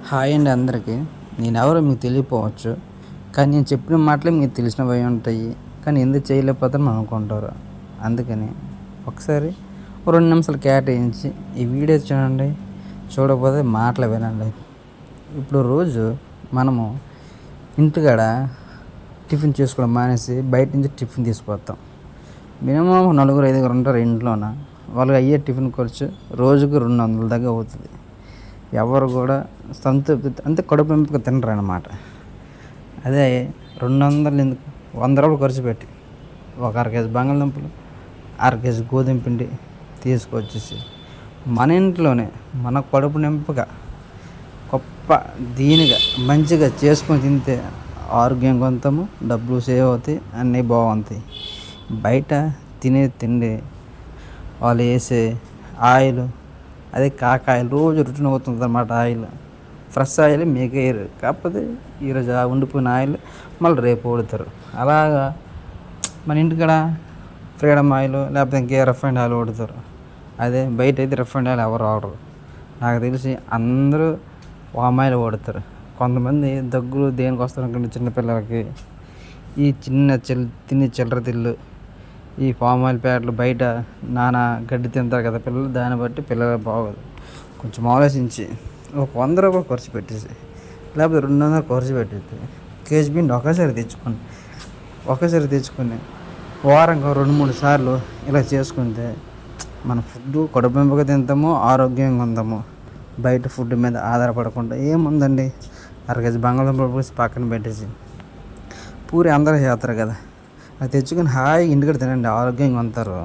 Hi అండి అందరికీ. నేనెవరో మీకు తెలియకపోవచ్చు. కానీ నేను చెప్పిన మాటలే మీకు తెలిసినవై ఉంటాయి. కానీ ఎందుకు చేయలేకపోతారని అనుకుంటారు. అందుకని ఒకసారి ఓ 2 నిమిషాలు కేటాయించి ఈ వీడియో చూడండి. చూడకపోతే మాటలు వినండి. ఇప్పుడు రోజు మనము ఇంటికాడ టిఫిన్ చేసుకోవడం మానేసి బయట నుంచి టిఫిన్ తీసుకొస్తాం. మినిమం 4, 5 ఉంటారు ఇంట్లోన. వాళ్ళకి అయ్యే టిఫిన్ ఖర్చు రోజుకు 200 దాకా అవుతుంది. ఎవరు కూడా సంతృప్తి అంతే కడుపు నింపుగా తినరనమాట. అదే 200 ఎందుకు, రూ. 100 ఖర్చు పెట్టి ఒక అర కేజీ బంగాళదుంపలు, అర కేజీ గోధుమ పిండి తీసుకొచ్చేసి మన ఇంట్లోనే మన కడుపు నింపుగా గొప్ప దీనిగా మంచిగా చేసుకొని తింటే ఆరోగ్యం కొంతాము, డబ్బులు సేవ్ అవుతాయి, అన్నీ బాగుంటాయి. బయట తినే తిండి వాళ్ళు వేసే ఆయిల్, అదే కాకాయలు రోజు రుచిని అవుతుంది అన్నమాట. ఆయిల్ ఫ్రెష్ ఆయిల్ మీకు వేయరు, కాకపోతే ఈరోజు ఉండిపోయిన ఆయిల్ మళ్ళీ రేపు వాడుతారు. అలాగా మన ఇంటికాడ ఫ్రీడమ్ ఆయిల్ లేకపోతే ఇంకే రిఫైండ్ ఆయిల్ వాడుతారు. అదే బయట అయితే రిఫైండ్ ఆయిల్ ఎవరు వాడరు. నాకు తెలిసి అందరూ పామ్ ఆయిల్ వాడతారు. కొంతమంది దగ్గులు దేనికి వస్తారు అనుకుంటే చిన్నపిల్లలకి ఈ తినే చిల్లర తిళ్ళు, ఈ పామ్ ఆయిల్ ప్యాకెట్లు బయట నానా గడ్డి తింటారు కదా పిల్లలు, దాన్ని బట్టి పిల్లలు బాగోదు. కొంచెం ఆలోచించి ఒక రూ. 100 ఖర్చు పెట్టేసి లేకపోతే 200 ఖర్చు పెట్టేసి కేజీ పిండి ఒకేసారి తెచ్చుకొని వారంగా 2-3 సార్లు ఇలా చేసుకుంటే మన ఫుడ్ కడుపుంపుగా తింటాము, ఆరోగ్యంగా ఉందాము. బయట ఫుడ్ మీద ఆధారపడకుండా ఏముందండి, అర కేజీ బంగాళదుంపలు పోసి పక్కన పెట్టేసి పూరి అందరూ చేస్తారు కదా, అది తెచ్చుకొని హాయిగా ఇంటికాడ తినండి, ఆరోగ్యంగా ఉంటారు.